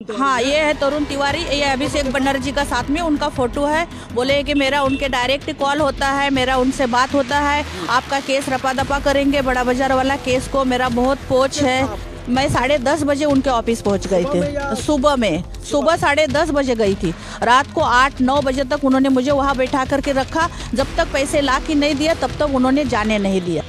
हाँ, ये है तरुण तिवारी, ये अभिषेक बनर्जी का साथ में उनका फोटो है। बोले कि मेरा उनके डायरेक्ट कॉल होता है, मेरा उनसे बात होता है, आपका केस रपा दपा करेंगे, बड़ा बाजार वाला केस को मेरा बहुत पोच है। मैं 10:30 बजे उनके ऑफिस पहुंच गई थी। सुबह 10:30 बजे गई थी। रात को 8-9 बजे तक उन्होंने मुझे वहाँ बैठा करके रखा। जब तक पैसे ला के नहीं दिया तब तक उन्होंने जाने नहीं दिया।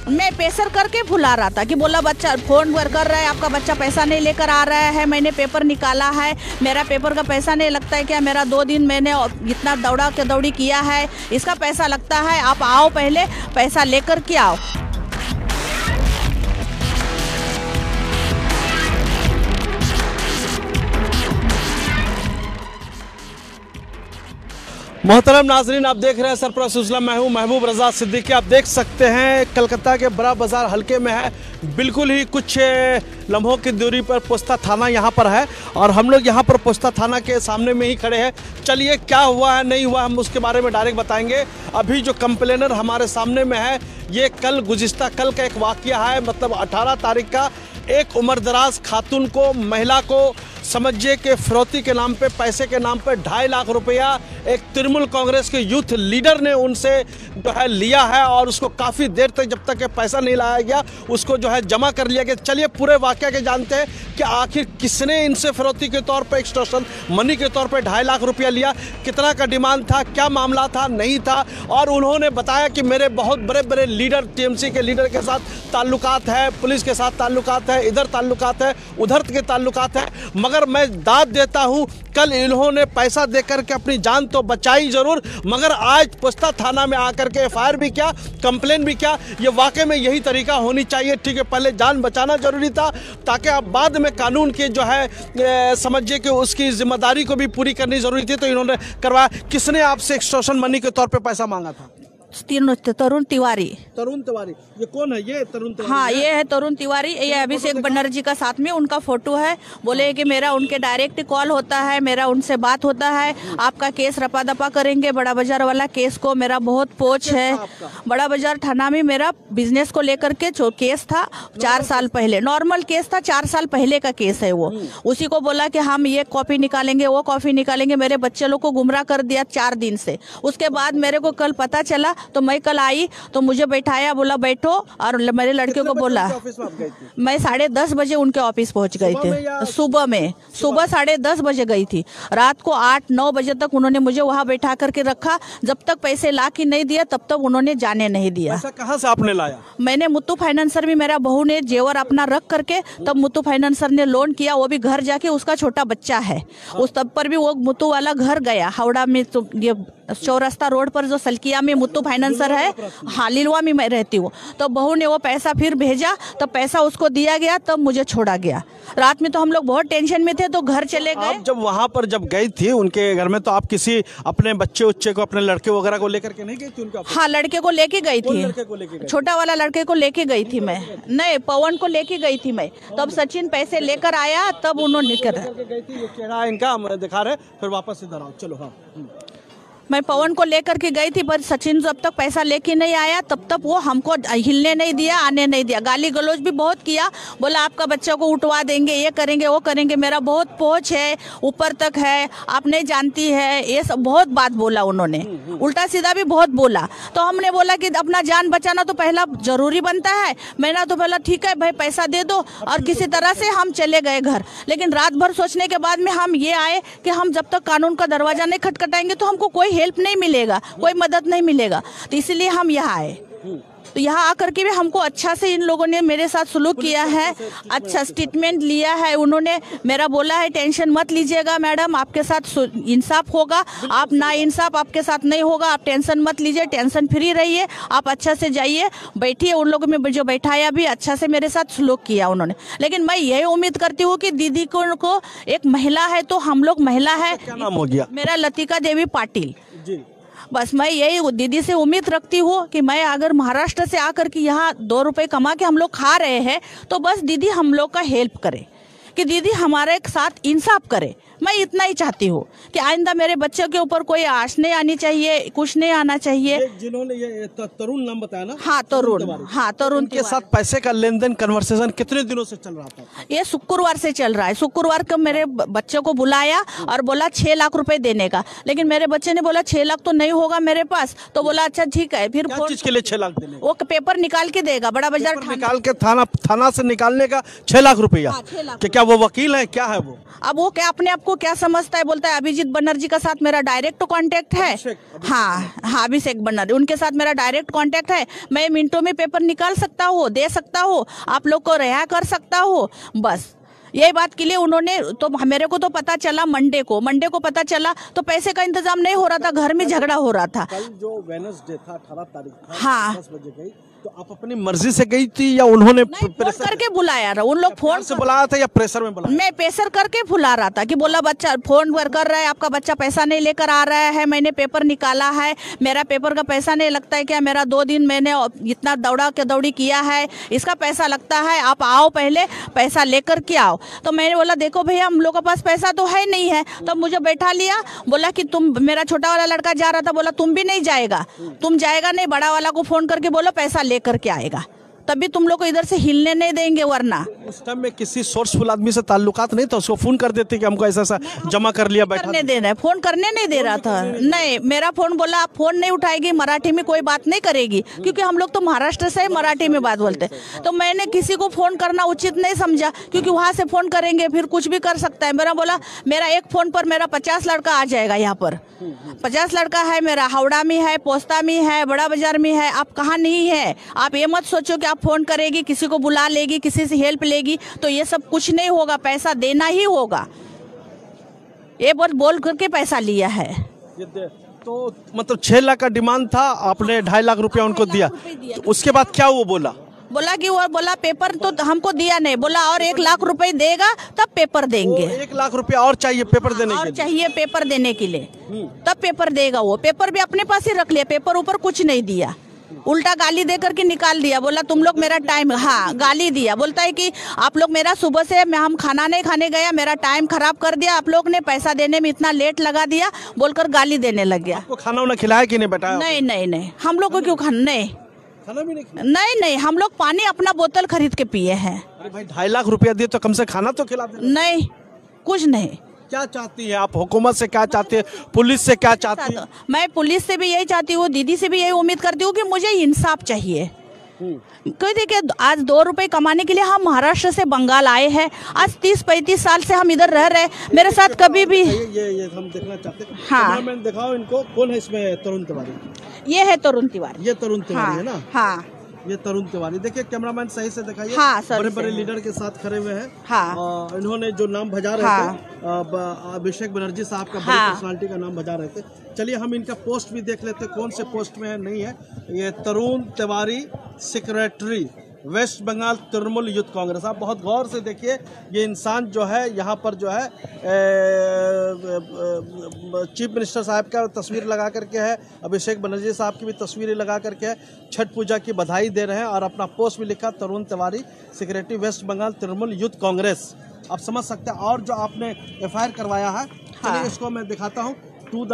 मैं प्रेशर करके भुला रहा था कि बोला बच्चा फोन कर रहा है, आपका बच्चा पैसा नहीं लेकर आ रहा है, मैंने पेपर निकाला है, मेरा पेपर का पैसा नहीं लगता है क्या, मेरा 2 दिन मैंने इतना दौड़ा के दौड़ी किया है, इसका पैसा लगता है, आप आओ पहले पैसा लेकर के आओ। मोहतरम नाजरीन, आप देख रहे हैं सरफराज सिलसिला। मैं हूं महबूब रजा सिद्दीकी। आप देख सकते हैं कलकत्ता के बड़ा बाजार हल्के में है, बिल्कुल ही कुछ लम्हों की दूरी पर पोस्ता थाना यहां पर है और हम लोग यहां पर पोस्ता थाना के सामने में ही खड़े हैं। चलिए क्या हुआ है नहीं हुआ हम उसके बारे में डायरेक्ट बताएंगे। अभी जो कंप्लेनर हमारे सामने में है, ये कल का एक वाकया है, मतलब 18 तारीख का। एक उम्रदराज खातून को, महिला को समझिए कि फिरौती के नाम पे, पैसे के नाम पे 2.5 लाख रुपया एक तृणमूल कांग्रेस के यूथ लीडर ने उनसे जो है लिया है और उसको काफ़ी देर तक, जब तक पैसा नहीं लाया गया, उसको जो है जमा कर लिया गया। चलिए पूरे वाकया के जानते हैं कि आखिर किसने इनसे फिरौती के तौर पे, एक्सटॉर्शन मनी के तौर पे 2.5 लाख रुपया लिया, कितना का डिमांड था, क्या मामला था, नहीं था। और उन्होंने बताया कि मेरे बहुत बड़े बड़े लीडर, टीएमसी के लीडर के साथ ताल्लुकात है, पुलिस के साथ ताल्लुकात है, इधर ताल्लुकात है, उधर के ताल्लुकात है, मगर मैं दाद देता हूं, कल इन्होंने पैसा देकर के अपनी जान तो बचाई जरूर, मगर आज पोस्ता थाना में आकर के एफआईआर भी किया, कंप्लेन भी किया। ये वाकई में यही तरीका होनी चाहिए, ठीक है। पहले जान बचाना जरूरी था ताकि अब बाद में कानून की जो है समझिए कि उसकी जिम्मेदारी को भी पूरी करनी जरूरी थी, तो इन्होंने करवाया। किसने आपसे एक्सटॉर्शन मनी के तौर पर पैसा मांगा था? तरुण तिवारी। तरुण तिवारी, ये कौन है? ये तरुण तिवारी? हाँ, ये है तरुण तिवारी, ये अभिषेक बनर्जी का साथ में उनका फोटो है। बोले कि मेरा उनके डायरेक्ट कॉल होता है, मेरा उनसे बात होता है, आपका केस रपा दपा करेंगे, बड़ा बाजार वाला केस को मेरा बहुत पोच है। बड़ा बाजार थाना में मेरा बिजनेस को लेकर के जो केस था 4 साल पहले, नॉर्मल केस था, 4 साल पहले का केस है वो। उसी को बोला कि हम ये कॉपी निकालेंगे, वो कॉपी निकालेंगे, मेरे बच्चे लोग को गुमराह कर दिया 4 दिन से। उसके बाद मेरे को कल पता चला तो मैं कल आई तो मुझे बैठाया, बोला बैठो, और मेरे लड़के को बोला। मैं 10:30 बजे उनके ऑफिस पहुंच गई थी। सुबह 10:30 बजे गई थी। रात को 8-9 बजे तक उन्होंने मुझे वहाँ बैठा करके रखा। जब तक पैसे ला के नहीं दिया तब तक उन्होंने जाने नहीं दिया। पैसा कहाँ से आपने लाया? मैंने मुत्तू फाइनेंसर में, मेरा बहू ने जेवर अपना रख करके तब मुत्तू फाइनेंसर ने लोन किया, वो भी घर जाके, उसका छोटा बच्चा है उस तब पर भी वो मुत्तू वाला घर गया हावड़ा में, तो ये चौरस्ता रोड पर जो सलकिया में मुत्तू फाइनेंसर है, हाँ लिलवा में मैं रहती हूँ। तो बहू ने वो पैसा फिर भेजा, तो पैसा उसको दिया गया, तब मुझे छोड़ा गया। रात में तो हम लोग बहुत टेंशन में थे, तो घर चले गए। आप जब वहाँ पर जब गई थी उनके घर में, तो आप किसी अपने बच्चे उच्चे को, अपने लड़के वगैरह को लेकर के नहीं गई थी उनके? हाँ, लड़के को लेके गई थी, छोटा वाला लड़के को लेके गई थी मैं। नहीं, पवन को लेके गई थी मैं। तब सचिन पैसे लेकर आया, तब उन्होंने इनका दिखा रहे, फिर वापस इधर आओ, चलो। हाँ, मैं पवन को लेकर के गई थी, पर सचिन जब तक पैसा लेके नहीं आया तब तक वो हमको हिलने नहीं दिया, आने नहीं दिया। गाली गलौज भी बहुत किया, बोला आपका बच्चा को उठवा देंगे, ये करेंगे, वो करेंगे, मेरा बहुत पहुंच है, ऊपर तक है, आप नहीं जानती है, ये सब बहुत बात बोला उन्होंने, उल्टा सीधा भी बहुत बोला। तो हमने बोला कि अपना जान बचाना तो पहला जरूरी बनता है। मैंने तो बोला ठीक है भाई, पैसा दे दो, और किसी तरह से हम चले गए घर। लेकिन रात भर सोचने के बाद में हम ये आए कि हम जब तक कानून का दरवाजा नहीं खटखटाएंगे तो हमको कोई हेल्प नहीं मिलेगा, कोई मदद नहीं मिलेगा, तो इसलिए हम यहाँ आए। तो यहाँ आकर के भी हमको अच्छा से इन लोगों ने मेरे साथ सुलूक किया है, अच्छा स्टेटमेंट लिया है उन्होंने। मेरा बोला है टेंशन मत लीजिएगा मैडम, आपके साथ इंसाफ होगा, आप ना इंसाफ आपके साथ नहीं होगा, आप टेंशन मत लीजिए, टेंशन फ्री रहिए, आप अच्छा से जाइए, बैठिए। उन लोगों में जो बैठाया भी अच्छा से मेरे साथ सुलूक किया उन्होंने। लेकिन मैं यही उम्मीद करती हूँ कि दीदी को एक महिला है तो हम लोग महिला है। क्या नाम हो गया? मेरा लतिका देवी पाटिल जी। बस मैं यही दीदी से उम्मीद रखती हूँ कि मैं अगर महाराष्ट्र से आकर के यहाँ 2 रुपए कमा के हम लोग खा रहे हैं, तो बस दीदी हम लोग का हेल्प करे, कि दीदी हमारे साथ इंसाफ करे। मैं इतना ही चाहती हूँ कि आइंदा मेरे बच्चों के ऊपर कोई आश नहीं आनी चाहिए, कुछ नहीं आना चाहिए। जिन्होंने ये तरुण नाम बताया ना, हाँ तरुण के साथ पैसे का लेन देन कन्वर्सेशन कितने दिनों से चल रहा था? ये शुक्रवार से चल रहा है। शुक्रवार को मेरे बच्चों को बुलाया और बोला 6 लाख रुपए देने का, लेकिन मेरे बच्चे ने बोला 6 लाख तो नहीं होगा मेरे पास। तो बोला अच्छा ठीक है। फिर क्या चीज के लिए 6 लाख देने? वो पेपर निकाल के देगा, बड़ा बाजार निकाल के थाना से निकालने का 6 लाख रुपया। 6 लाख। क्या वो वकील है, क्या है वो? अब वो क्या अपने आप को क्या समझता है, बोलता है अभिजीत बनर्जी का साथ मेरा डायरेक्ट कांटेक्ट है। हाँ अभिषेक बनर्जी, उनके साथ मेरा डायरेक्ट कांटेक्ट है। मैं मिनटों में पेपर निकाल सकता हूँ, दे सकता हूँ, आप लोग को रिहा कर सकता हूँ। बस यही बात के लिए उन्होंने, तो मेरे को तो पता चला मंडे को पता चला, तो पैसे का इंतजाम नहीं हो रहा था, घर में झगड़ा हो रहा था। कल जो वेडनेसडे था 18 तारीख था, हाँ 10 बजे गई, तो आप अपनी मर्जी से गई थी या उन्होंने फोन करके बुलाया? उन लोग फोन से बुलाया था या प्रेशर में बुलाया? मैं प्रेशर करके बुला रहा था कि बोला बच्चा फोन कर रहा है, आपका बच्चा पैसा नहीं लेकर आ रहा है, मैंने पेपर निकाला है, मेरा पेपर का पैसा नहीं लगता है क्या? मेरा 2 दिन मैंने इतना दौड़ी किया है, इसका पैसा लगता है, आप आओ पहले पैसा लेकर के आओ। तो मैंने बोला देखो भैया हम लोग के पास पैसा तो है नहीं है। तो मुझे बैठा लिया, बोला कि तुम, मेरा छोटा वाला लड़का जा रहा था, बोला तुम भी नहीं जाएगा, तुम जाएगा नहीं, बड़ा वाला को फोन करके बोलो पैसा लेकर के आएगा, तभी तुम लोग को इधर से हिलने नहीं देंगे। वरना उस टाइम में किसी सोर्सफुल आदमी से ताल्लुकात नहीं था, उसको फोन कर देते कि हमको ऐसा जमा कर लिया, बैठा करने दे रहा है, फोन करने नहीं दे रहा था। नहीं, मेरा फोन बोला आप फोन नहीं उठाएगी, मराठी में कोई बात नहीं करेगी, क्योंकि हम लोग तो महाराष्ट्र से मराठी में बात बोलते। तो मैंने किसी को फोन करना उचित नहीं समझा, क्योंकि वहां से फोन करेंगे फिर कुछ भी कर सकता है। मेरा बोला मेरा एक फोन पर मेरा 50 लड़का आ जाएगा, यहाँ पर 50 लड़का है मेरा, हावड़ा में है, पोस्ता में है, बड़ा बाजार में है, आप कहाँ नहीं है। आप ये मत सोचो कि आप फोन करेगी, किसी को बुला लेगी, किसी से हेल्प लेगी, तो ये सब कुछ नहीं होगा, पैसा देना ही होगा। ये बोल करके पैसा लिया है। तो मतलब 6 लाख का डिमांड था, आपने 2.5 लाख रुपया उनको दिया। तो उसके बाद क्या वो बोला कि वो बोला पेपर तो हमको दिया नहीं, बोला और 1 लाख रुपए देगा तब पेपर देंगे। 1 लाख रुपया और चाहिए पेपर देने के लिए? चाहिए पेपर देने के लिए, तब पेपर देगा। वो पेपर भी अपने पास ही रख लिया, पेपर ऊपर कुछ नहीं दिया, उल्टा गाली दे करके निकाल दिया। बोला तुम लोग मेरा टाइम, हाँ गाली दिया, बोलता है कि आप लोग मेरा सुबह से हम खाना नहीं खाने गया, मेरा टाइम खराब कर दिया, आप लोग ने पैसा देने में इतना लेट लगा दिया, बोलकर गाली देने लग गया। आपको खाना उन्हें खिलाया कि नहीं बेटा? नहीं, हम लोग को क्यों खाना? खाना भी नहीं, हम लोग पानी अपना बोतल खरीद के पिए हैं। अरे भाई 2.5 लाख रुपया दिए तो कम से खाना तो खिला दे। नहीं, कुछ नहीं। क्या चाहती है आप? हुकूमत से क्या चाहती है? पुलिस से क्या चाहती है? मैं पुलिस से भी यही चाहती हूँ, दीदी से भी यही उम्मीद करती हूँ कि मुझे इंसाफ चाहिए। कोई देखिए, आज 2 रुपए कमाने के लिए हम महाराष्ट्र से बंगाल आए हैं, आज 30-35 साल से हम इधर रह रहे। मेरे साथ कभी भी ये हम देखना चाहते हैं। हाँ मैंने दिखाओ इनको, कौन है इसमें? तरुण तिवारी। ये है तरुण तिवारी। ये तरुण तिवारी है ना? हाँ ये तरुण तिवारी। देखिए कैमरामैन सही से दिखाइए। हाँ, बड़े बड़े लीडर के साथ खड़े हुए हैं। हाँ। इन्होंने जो नाम बजा रहे थे, अभिषेक बनर्जी साहब का, बड़ी पर्सनालिटी का नाम बजा रहे थे। चलिए हम इनका पोस्ट भी देख लेते, कौन से पोस्ट में है, नहीं है। ये Tarun Tiwari, secretary, West Bengal Trinamool youth Congress. आप बहुत गौर से देखिए, ये इंसान जो है यहाँ पर जो है चीफ मिनिस्टर साहब का तस्वीर लगा करके है, अभिषेक बनर्जी साहब की भी तस्वीरें लगा करके है, छठ पूजा की बधाई दे रहे हैं और अपना पोस्ट भी लिखा, Tarun Tiwari, secretary, West Bengal Trinamool youth Congress. आप समझ सकते हैं। और जो आपने FIR करवाया है, चलिए इसको मैं दिखाता हूँ। To the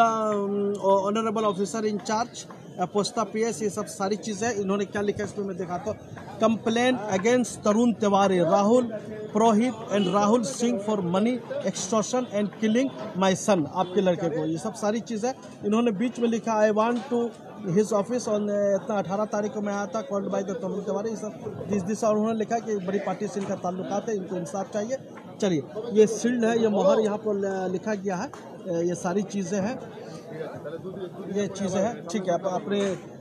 honourable officer incharge Posta PS, ये सब सारी चीज़ें इन्होंने क्या लिखा है इसमें मैं दिखाता हूँ। Complain against Tarun Tiwari, Rahul Purohit and Rahul Singh for money extortion and killing my son, आपके लड़के को, ये सब सारी चीज़ें इन्होंने बीच में लिखा। I want to his office on इतना 18 तारीख को मैं आया था, called by the Tarun Tiwari, ये सब दिस और उन्होंने लिखा कि बड़ी पार्टी से इनका ताल्लुकात है, इनको इंसाफ चाहिए। चलिए ये शील्ड है, ये मोहर यहाँ पर लिखा गया है, ये सारी चीज़ें हैं, ये चीज़ें हैं। ठीक है, आप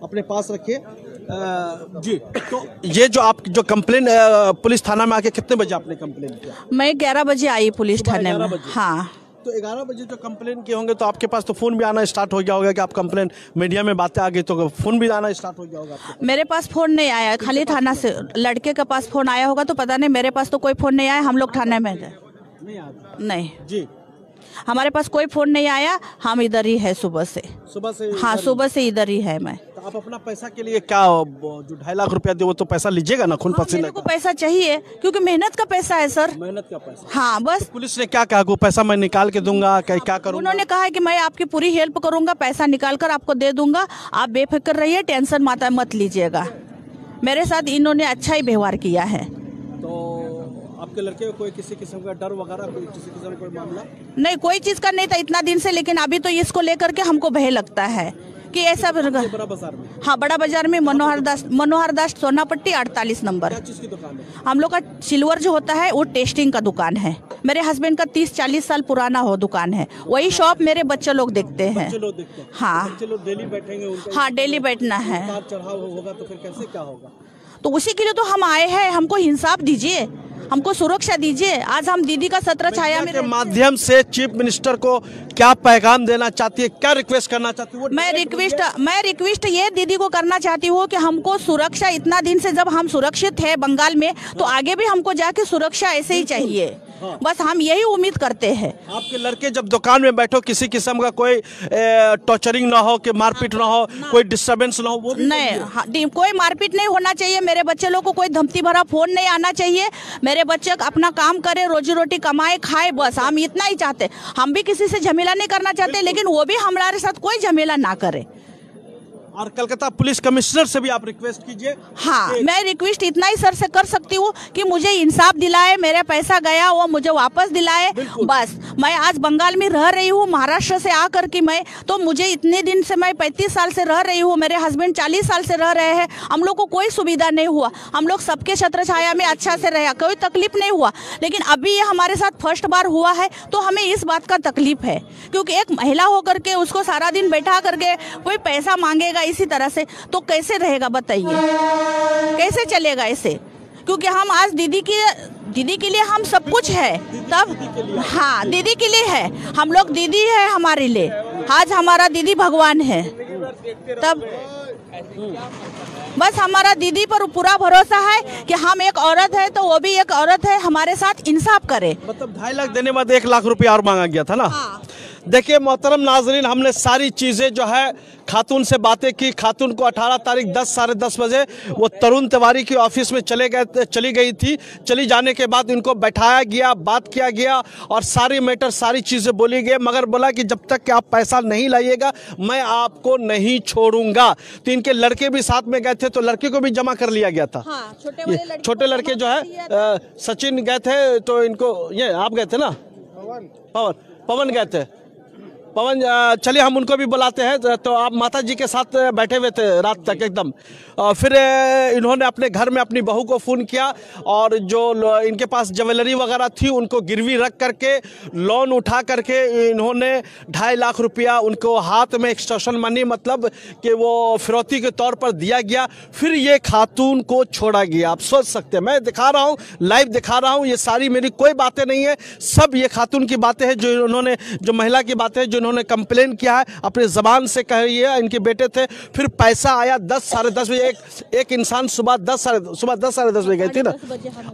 अपने पास रखिए जी। तो ये जो आप जो कंप्लेन पुलिस थाना में आके कितने बजे आपने कंप्लेन किया? मैं 11 बजे आई पुलिस थाने में। हाँ, तो 11 बजे जो कंप्लेन किए होंगे तो आपके पास तो फ़ोन भी आना स्टार्ट हो गया होगा कि आप कंप्लेन, मीडिया में बातें आ गई तो फ़ोन भी आना स्टार्ट हो गया होगा आपके? मेरे पास फ़ोन नहीं आया, खाली थाना से लड़के के पास फ़ोन आया होगा, तो पता नहीं, मेरे पास तो कोई फ़ोन नहीं आया। हम लोग थाने में गए नहीं जी, हमारे पास कोई फ़ोन नहीं आया, हम इधर ही है सुबह से। सुबह से? हाँ, सुबह से इधर ही है मैं। तो आप अपना पैसा के लिए क्या जो 2.5 लाख रुपया दे वो तो पैसा लीजिएगा ना, खून पसीने मेरे को पैसा चाहिए क्योंकि मेहनत का पैसा है सर। मेहनत का पैसा। हाँ बस। तो पुलिस ने क्या कहा कि पैसा मैं निकाल के दूंगा, क्या करूंगा? उन्होंने कहा है कि मैं आपकी पूरी हेल्प करूंगा, पैसा निकाल कर आपको दे दूंगा, आप बेफिक्र रहिए, टेंशन मत लीजिएगा। मेरे साथ इन्होंने अच्छा ही व्यवहार किया है। तो आपके लड़के को कोई किसी किस्म का डर वगैरह, कोई किसी किस्म का कोई मामला नहीं, कोई चीज का नहीं था इतना दिन से, लेकिन अभी तो इसको लेकर के हमको भय लगता है कि ऐसा बड़ा बाजार में? हाँ, बड़ा बाजार में मनोहर दास सोनापट्टी 48 नंबर। क्या चीज की दुकान है? हम लोग का सिल्वर जो होता है वो टेस्टिंग का दुकान है। मेरे हस्बैंड का 30-40 साल पुराना हो दुकान है, वही शॉप मेरे बच्चे लोग देखते हैं। बच्चे लोग देखते हैं? हाँ, बच्चे लोग डेली बैठेंगे उनका? हाँ, डेली बैठना है। चढ़ाव होगा तो फिर कैसे क्या होगा? तो उसी के लिए तो हम आए हैं, हमको इंसाफ दीजिए, हमको सुरक्षा दीजिए। आज हम दीदी का छत्र छाया में के माध्यम से चीफ मिनिस्टर को क्या पैगाम देना चाहती है, क्या रिक्वेस्ट करना चाहती है? मैं रिक्वेस्ट ये दीदी को करना चाहती हूँ कि हमको सुरक्षा, इतना दिन से जब हम सुरक्षित है बंगाल में, तो आगे भी हमको जाके सुरक्षा ऐसे ही चाहिए। हाँ। बस हम यही उम्मीद करते हैं। आपके लड़के जब दुकान में बैठो, किसी किस्म का कोई टॉर्चरिंग ना हो, कि मारपीट ना हो, कोई डिस्टरबेंस ना हो, वो भी नहीं, हाँ, कोई मारपीट नहीं होना चाहिए। मेरे बच्चे लोग को कोई धमकी भरा फोन नहीं आना चाहिए। मेरे बच्चे अपना काम करे, रोजी रोटी कमाए, खाए, बस हम इतना ही चाहते। हम भी किसी से झमेला नहीं करना चाहते, लेकिन वो भी हमारे साथ कोई झमेला ना करे। और कलकत्ता पुलिस कमिश्नर से भी आप रिक्वेस्ट कीजिए। हाँ, मैं रिक्वेस्ट इतना ही सर से कर सकती हूँ कि मुझे इंसाफ दिलाए, मेरा पैसा गया वो मुझे वापस दिलाए। बस मैं आज बंगाल में रह रही हूँ, महाराष्ट्र से आकर के मैं, तो मुझे इतने दिन से, मैं 35 साल से रह रही हूँ, मेरे हस्बैंड 40 साल से रह रहे हैं, हम लोग को कोई सुविधा नहीं हुआ, हम लोग सबके छत्र छाया में अच्छा से रहा, कोई तकलीफ नहीं हुआ। लेकिन अभी ये हमारे साथ फर्स्ट बार हुआ है, तो हमें इस बात का तकलीफ है, क्योंकि एक महिला होकर के उसको सारा दिन बैठा करके कोई पैसा मांगेगा इसी तरह से, तो कैसे रहेगा बताइए, कैसे चलेगा ऐसे? क्योंकि हम आज दीदी के लिए हम सब कुछ है, तब हाँ, दीदी के लिए है, हम लोग दीदी है हमारे लिए, आज हमारा दीदी भगवान है। तब बस हमारा दीदी पर पूरा भरोसा है कि हम एक औरत है तो वो भी एक औरत है, हमारे साथ इंसाफ करे। मतलब 2.5 लाख देने बाद 1 लाख रुपया और मांगा गया था ना? हाँ। देखिए मोहतरम नाजरीन, हमने सारी चीज़ें जो है खातून से बातें की। खातून को 18 तारीख 10 साढ़े 10 बजे वो तरुण तिवारी की ऑफिस में चली गई थी। चली जाने के बाद इनको बैठाया गया, बात किया गया और सारी मैटर, सारी चीज़ें बोली गई, मगर बोला कि जब तक कि आप पैसा नहीं लाइएगा मैं आपको नहीं छोड़ूंगा। तो इनके लड़के भी साथ में गए थे, तो लड़के को भी जमा कर लिया गया था। हाँ, छोटे लड़के जो है सचिन गए थे, तो इनको, ये आप गए थे ना? पवन गए थे। पवन, चलिए हम उनको भी बुलाते हैं। तो आप माता जी के साथ बैठे हुए थे रात तक एकदम। फिर इन्होंने अपने घर में अपनी बहू को फ़ोन किया और जो इनके पास ज्वेलरी वगैरह थी उनको गिरवी रख करके लोन उठा करके इन्होंने 2.5 लाख रुपया उनको हाथ में एक्सटॉर्शन मनी, मतलब कि वो फिरौती के तौर पर दिया गया। फिर ये खातून को छोड़ा गया। आप सोच सकते हैं, मैं दिखा रहा हूँ, लाइव दिखा रहा हूँ, ये सारी मेरी कोई बातें नहीं है, सब ये खातून की बातें हैं, जो इन्होंने, जो महिला की बातें हैं, जो इन्होंने कंप्लेन किया है, अपने ज़बान से कही है। इनके बेटे थे, फिर पैसा आया 10 साढ़े 10 बजे। एक इंसान सुबह 10 साढ़े 10 बजे गई थी ना,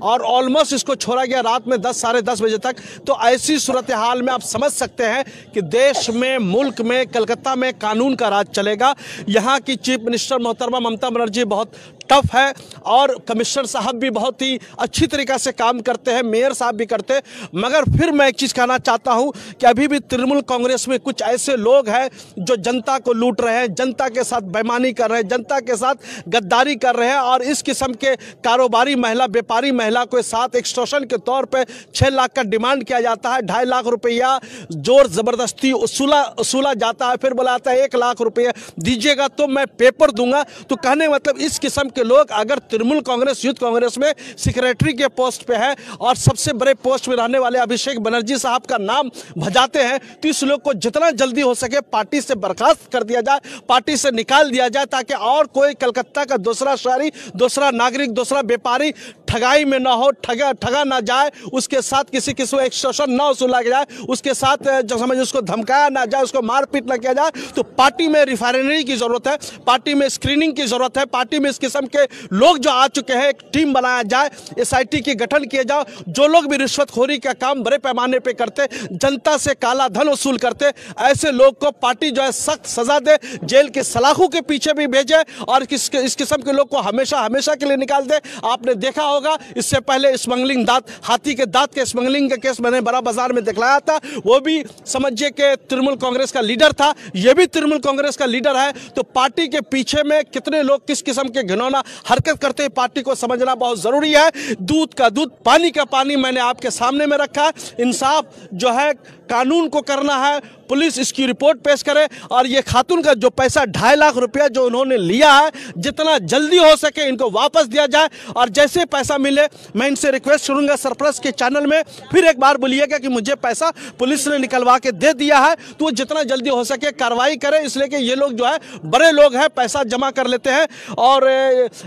और ऑलमोस्ट इसको छोड़ा गया रात में 10 साढ़े 10 बजे तक। तो ऐसी सूरत हाल में आप समझ सकते हैं कि देश में, मुल्क में, कलकत्ता में कानून का राज चलेगा। यहाँ की चीफ मिनिस्टर मोहतरमा ममता बनर्जी बहुत टफ है और कमिश्नर साहब भी बहुत ही अच्छी तरीक़ा से काम करते हैं, मेयर साहब भी करते हैं। मगर फिर मैं एक चीज़ कहना चाहता हूं कि अभी भी तृणमूल कांग्रेस में कुछ ऐसे लोग हैं जो जनता को लूट रहे हैं, जनता के साथ बेईमानी कर रहे हैं, जनता के साथ गद्दारी कर रहे हैं, और इस किस्म के कारोबारी महिला, व्यापारी महिला के साथ एक्सटॉर्शन के तौर पर 6 लाख का डिमांड किया जाता है, 2.5 लाख रुपया जोर ज़बरदस्ती उसूला जाता है। फिर बोलाता है 1 लाख रुपया दीजिएगा तो मैं पेपर दूंगा। तो कहने मतलब इस किस्म के लोग अगर तृणमूल कांग्रेस, यूथ कांग्रेस में सेक्रेटरी के पोस्ट पे है और सबसे बड़े पोस्ट में रहने वाले अभिषेक बनर्जी साहब का नाम भजाते हैं, तो इस लोग को जितना जल्दी हो सके पार्टी से बर्खास्त कर दिया जाए, पार्टी से निकाल दिया जाए, ताकि और कोई कलकत्ता का दूसरा शहरी, दूसरा नागरिक, दूसरा व्यापारी ठगाई में ना हो, ठगा ना जाए, उसके साथ किसी किस्म का एक्सटॉर्शन ना वसूला जाए, उसके साथ जो समझ उसको धमकाया ना जाए, उसको मारपीट ना किया जाए। तो पार्टी में रिफाइनरी की जरूरत है, पार्टी में स्क्रीनिंग की जरूरत है, पार्टी में इस किस्म के लोग जो आ चुके हैं एक टीम बनाया जाए, SIT की गठन किया जाए। जो लोग भी रिश्वतखोरी का काम बड़े पैमाने पे करते, जनता से काला धन वसूल करते, ऐसे लोग को पार्टी जो है सख्त सजा दे, जेल के सलाखों के पीछे भी भेजे और इस किस्म के लोग को हमेशा हमेशा के लिए निकाल दे। आपने देखा होगा इससे पहले स्मगलिंग हाथी के दांत के स्मगलिंग का केस मैंने बड़ा बाजार में दिखलाया था, वो भी समझिए कि तृणमूल कांग्रेस का लीडर था, ये भी तृणमूल कांग्रेस का लीडर है। तो पार्टी के पीछे में कितने लोग किस किस्म के घिनौना हरकत करते हैं, पार्टी को समझना बहुत जरूरी है। दूध का दूध, पानी का पानी मैंने आपके सामने में रखा है। इंसाफ जो है कानून को करना है, पुलिस इसकी रिपोर्ट पेश करे और ये खातून का जो पैसा 2.5 लाख रुपया जो उन्होंने लिया है, जितना जल्दी हो सके इनको वापस दिया जाए। और जैसे पैसा मिले मैं इनसे रिक्वेस्ट करूंगा सरप्लस के चैनल में फिर एक बार बोलिएगा कि मुझे पैसा पुलिस ने निकलवा के दे दिया है, तो जितना जल्दी हो सके कार्रवाई करें, इसलिए कि ये लोग जो है बड़े लोग हैं, पैसा जमा कर लेते हैं और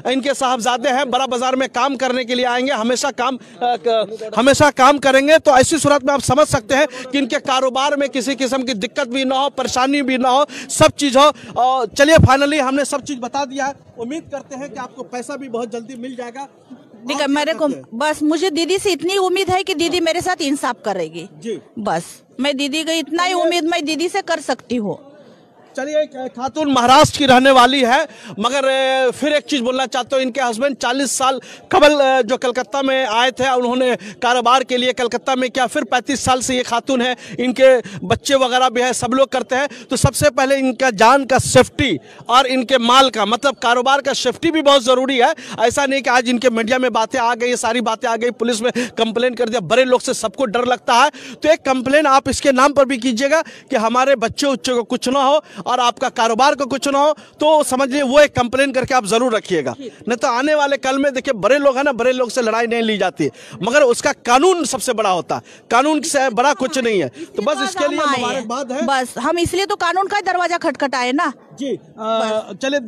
इनके साहबजादे हैं, बड़ा बाजार में काम करने के लिए आएंगे, हमेशा काम करेंगे। तो ऐसी सूरत में आप समझ सकते हैं कि इनके कारोबार में किसी किस्म की दिक्कत भी ना हो, परेशानी भी ना हो, सब चीज़ हो। चलिए फाइनली हमने सब चीज़ बता दिया है, उम्मीद करते हैं कि आपको पैसा भी बहुत जल्दी मिल जाएगा। ठीक है, मेरे को बस मुझे दीदी से इतनी उम्मीद है कि दीदी मेरे साथ इंसाफ करेगी जी। बस मैं दीदी का इतना ही उम्मीद मैं दीदी से कर सकती हूँ। चलिए, खातून महाराष्ट्र की रहने वाली है, मगर फिर एक चीज़ बोलना चाहता हूँ, इनके हस्बैंड 40 साल कबल जो कलकत्ता में आए थे, उन्होंने कारोबार के लिए कलकत्ता में किया, फिर 35 साल से ये खातून है, इनके बच्चे वगैरह भी है, सब लोग करते हैं। तो सबसे पहले इनका जान का सेफ्टी और इनके माल का मतलब कारोबार का सेफ्टी भी बहुत ज़रूरी है। ऐसा नहीं कि आज इनके मीडिया में बातें आ गई, सारी बातें आ गई, पुलिस में कंप्लेन कर दिया, बड़े लोग से सबको डर लगता है। तो एक कंप्लेन आप इसके नाम पर भी कीजिएगा कि हमारे बच्चे उच्चे को कुछ ना हो और आपका कारोबार को कुछ ना हो, तो समझिए वो एक कंप्लेन करके आप जरूर रखिएगा। नहीं तो आने वाले कल में देखिए बड़े लोग हैं ना, बड़े लोग से लड़ाई नहीं ली जाती, मगर उसका कानून सबसे बड़ा होता है, कानून से बड़ा कुछ नहीं है। तो बस इसके लिए मुबारकबाद है, बस हम इसलिए तो कानून का दरवाजा खटखटाए ना जी। चलिए,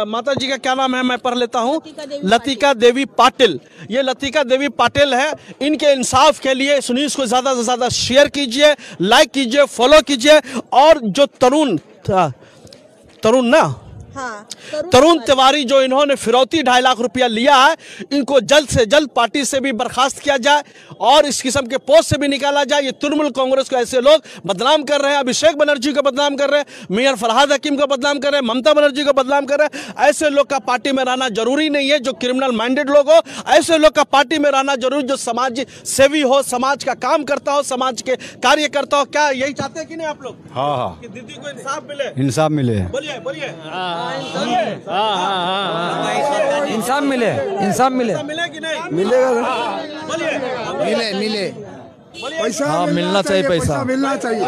माता जी का क्या नाम है मैं पढ़ लेता हूँ, लतिका देवी पाटिल। ये लतिका देवी पाटिल है। इनके इंसाफ के लिए सुनील को ज्यादा से ज्यादा शेयर कीजिए, लाइक कीजिए, फॉलो कीजिए। और जो तरुण ना हाँ, तरुण तिवारी जो इन्होंने फिरौती 2.5 लाख रुपया लिया है, इनको जल्द से जल्द पार्टी से भी बर्खास्त किया जाए और इस किस्म के पोस्ट से भी निकाला जाए। ये तृणमूल कांग्रेस को ऐसे लोग बदनाम कर रहे हैं, अभिषेक बनर्जी को बदनाम कर रहे हैं, मेयर फरहाद हकीम को बदनाम कर रहे हैं, ममता बनर्जी को बदनाम कर रहे हैं। ऐसे लोग का पार्टी में रहना जरूरी नहीं है, जो क्रिमिनल माइंडेड लोग हो, ऐसे लोग का पार्टी में रहना जरूरी, जो समाज सेवी हो, समाज का काम करता हो, समाज के कार्य करता हो। क्या यही चाहते हैं कि नहीं आप लोग? हाँ, कि दीदी को इंसाफ मिले, इंसाफ मिले। बोलिए बोलिए, इंसाफ मिले, इंसाफ मिले, मिले कि नहीं मिलेगा? बोलिए, मिले पैसा हाँ, मिलना चाहिए, पैसा मिलना चाहिए,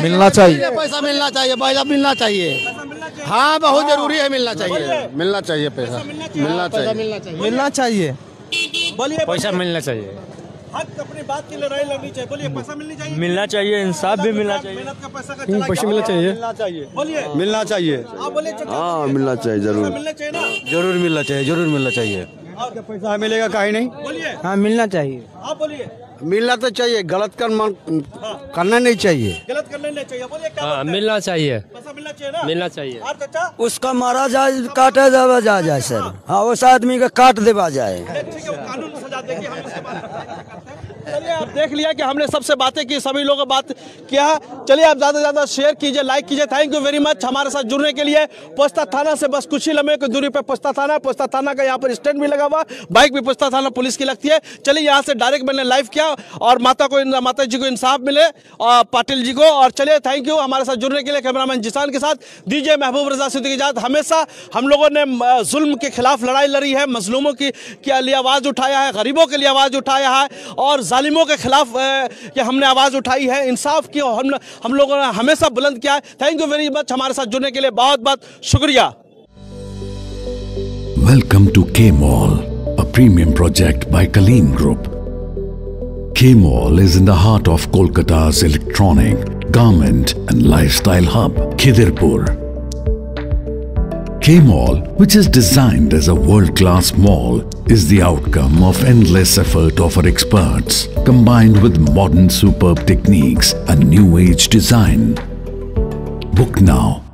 मिलना चाहिए, पैसा मिलना चाहिए, पैसा मिलना चाहिए। हाँ, बहुत जरूरी है, मिलना चाहिए, मिलना चाहिए, पैसा मिलना चाहिए, मिलना चाहिए। बोलिए, पैसा मिलना चाहिए, हक अपनी बात की लड़ाई लड़नी चाहिए। बोलिए, पैसा मिलनी चाहिए, मिलना चाहिए, इंसाफ भी मिलना चाहिए, मेहनत का पैसा का चला पैसा मिलना चाहिए, बोलिए, मिलना चाहिए। आप बोलिए, हाँ, मिलना चाहिए, जरूर मिलना चाहिए ना, जरूर मिलना चाहिए, जरूर मिलना चाहिए। पैसा मिलेगा कहीं नहीं। बोलिए, हाँ, मिलना चाहिए, आप बोलिए, मिलना तो चाहिए, गलत करना नहीं चाहिए, गलत करने नहीं चाहिए। बोलिए, क्या हाँ, मिलना चाहिए, पैसा मिलना चाहिए ना, मिलना चाहिए। और चाचा उसका मारा जाए, काटा जाए सर। हाँ, उस आदमी का काट देवा जाए। ठीक है, वो कानून में सजा देगी, हम इसके बारे में चलिए, आप देख लिया कि हमने सबसे बातें की, सभी लोगों बात किया। चलिए, आप ज़्यादा से ज़्यादा शेयर कीजिए, लाइक कीजिए। थैंक यू वेरी मच हमारे साथ जुड़ने के लिए। पोस्ता थाना से बस कुछ ही लम्हे की दूरी पे पोस्ता थाना है। पोस्ता थाना का यहाँ पर स्टैंड भी लगा हुआ, बाइक भी पोस्ता थाना पुलिस की लगती है। चलिए, यहाँ से डायरेक्ट मैंने लाइव किया और माता जी को इंसाफ मिले और पाटिल जी को। और चलिए, थैंक यू हमारे साथ जुड़ने के लिए। कैमरामैन जिसान के साथ दीजिए महबूब रजा सिद्दीकी इजाजत। हमेशा हम लोगों ने जुल्म के खिलाफ लड़ाई लड़ी है, मजलूमों की लिए आवाज़ उठाया है, गरीबों के लिए आवाज़ उठाया है और जालिमों के खिलाफ कि हमने आवाज़ उठाई है। इंसाफ की हम लोगों ने हमेशा बुलंद किया है। थैंक यू वेरी मच हमारे साथ जुड़ने के लिए, बहुत बहुत शुक्रिया। Welcome to K-Mall, a premium project by Kaleen Group. K-Mall is in the heart of Kolkata's electronic, garment and lifestyle hub, Khidirpur. K-Mall, which is designed as a world-class mall, is the outcome of endless effort of our experts, combined with modern superb techniques and new age design. Book now